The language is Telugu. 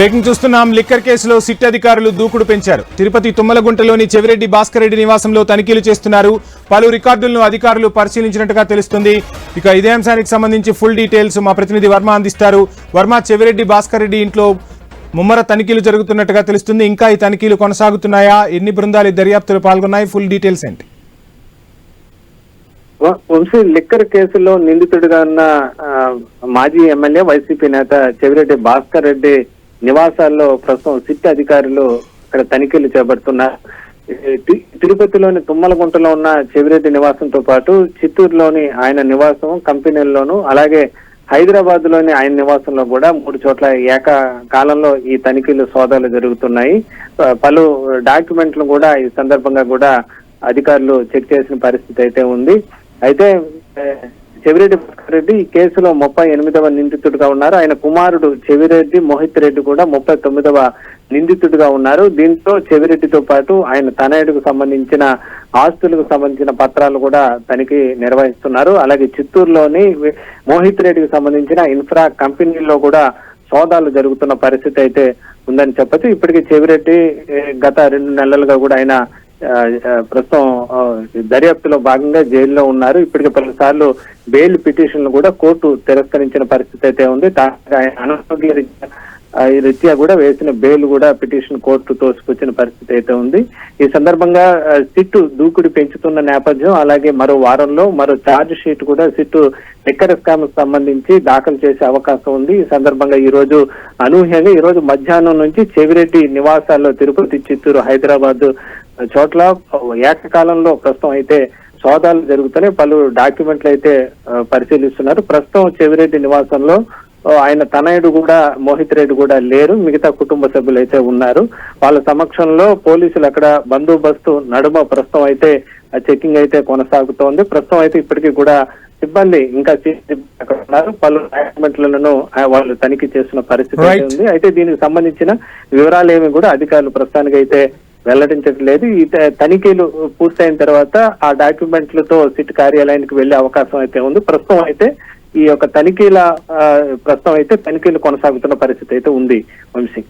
బ్రేకింగ్ చూస్తున్నాం. లిక్కర్ కేసులో సిట్ అధికారులు దూకుడు పెంచారు. తిరుపతి తుమ్మలగుంటలోని చెవిరెడ్డి భాస్కర్ రెడ్డి నివాసంలో తనిఖీలు చేస్తున్నారు. పలు రికార్డులను అధికారులు పరిశీలించినట్టుగా తెలుస్తుంది. ఇక ఇదే అంశానికి సంబంధించి ఫుల్ డీటెయిల్స్ మా ప్రతినిధి వర్మ అందిస్తారు. వర్మ, చెవిరెడ్డి భాస్కర్ రెడ్డి ఇంట్లో ముమ్మర తనిఖీలు జరుగుతున్నట్టుగా తెలుస్తుంది. ఇంకా ఈ తనిఖీలు కొనసాగుతున్నాయా? ఎన్ని బృందాలు దర్యాప్తులో పాల్గొన్నాయి? ఫుల్ డీటెయిల్స్ ఏంటి? వంశీ, లిక్కర్ కేసులో నిందితుడిగా ఉన్న మాజీ ఎమ్మెల్యే వైసీపీ నేత చెవిరెడ్డి భాస్కర్ రెడ్డి నివాసాల్లో ప్రస్తుతం సిట్ అధికారులు ఇక్కడ తనిఖీలు చేపడుతున్నారు. తిరుపతిలోని తుమ్మలగుంటలో ఉన్న చెవిరెడ్డి నివాసంతో పాటు చిత్తూరులోని ఆయన నివాసం, కంపెనీల్లోనూ, అలాగే హైదరాబాద్ లోని ఆయన నివాసంలో కూడా 3 చోట్ల ఏకకాలంలో ఈ తనిఖీలు సోదాలు జరుగుతున్నాయి. పలు డాక్యుమెంట్లు కూడా ఈ సందర్భంగా కూడా అధికారులు చెక్ చేసిన పరిస్థితి అయితే ఉంది. అయితే చెవిరెడ్డి భాస్కర్ రెడ్డి ఈ కేసులో 38వ నిందితుడిగా ఉన్నారు. ఆయన కుమారుడు చెవిరెడ్డి మోహిత్ రెడ్డి కూడా 39వ నిందితుడిగా ఉన్నారు. దీంతో చెవిరెడ్డితో పాటు ఆయన తనయుడికి సంబంధించిన ఆస్తులకు సంబంధించిన పత్రాలు కూడా తనిఖీ నిర్వహిస్తున్నారు. అలాగే చిత్తూరులోని మోహిత్ రెడ్డికి సంబంధించిన ఇన్ఫ్రా కంపెనీల్లో కూడా సోదాలు జరుగుతున్న పరిస్థితి అయితే ఉందని చెప్పచ్చు. ఇప్పటికీ చెవిరెడ్డి గత 2 నెలలుగా కూడా ఆయన ప్రస్తుతం దర్యాప్తులో భాగంగా జైల్లో ఉన్నారు. ఇప్పటికే పలుసార్లు బెయిల్ పిటిషన్లు కూడా కోర్టు తిరస్కరించిన పరిస్థితి అయితే ఉంది. అనారోగ్య రీత్యా కూడా వేసిన బెయిల్ కూడా పిటిషన్ కోర్టు తోసుకొచ్చిన పరిస్థితి అయితే ఉంది. ఈ సందర్భంగా సిట్ దూకుడు పెంచుతున్న నేపథ్యం, అలాగే మరో వారంలో మరో ఛార్జ్ షీట్ కూడా సిట్ లిక్కర్ స్కామ్ సంబంధించి దాఖలు చేసే అవకాశం ఉంది. ఈ సందర్భంగా ఈ రోజు అనూహ్యంగా ఈ రోజు మధ్యాహ్నం నుంచి చెవిరెడ్డి నివాసాల్లో తిరుపతి, చిత్తూరు, హైదరాబాద్ చోట్ల ఏకకాలంలో ప్రస్తుతం అయితే సోదాలు జరుగుతున్నాయి. పలు డాక్యుమెంట్లు అయితే పరిశీలిస్తున్నారు. ప్రస్తుతం చెవిరెడ్డి నివాసంలో ఆయన తనయుడు కూడా మోహిత్ రెడ్డి కూడా లేరు. మిగతా కుటుంబ సభ్యులు అయితే ఉన్నారు. వాళ్ళ సమక్షంలో పోలీసులు అక్కడ బందోబస్తు నడుమ ప్రస్తుతం అయితే చెకింగ్ అయితే కొనసాగుతోంది. ప్రస్తుతం అయితే ఇప్పటికీ కూడా సిబ్బంది ఇంకా అక్కడ ఉన్నారు. పలు డాక్యుమెంట్లను వాళ్ళు తనిఖీ చేస్తున్న పరిస్థితి ఉంది. అయితే దీనికి సంబంధించిన వివరాలు ఏమి కూడా అధికారులు ప్రస్తుతానికి అయితే వెల్లడించట్లేదు. ఈ తనిఖీలు పూర్తయిన తర్వాత ఆ డాక్యుమెంట్లతో సిట్ కార్యాలయానికి వెళ్లే అవకాశం అయితే ఉంది. ప్రస్తుతం అయితే ఈ యొక్క తనిఖీలు కొనసాగుతున్న పరిస్థితి అయితే ఉంది వంశీ.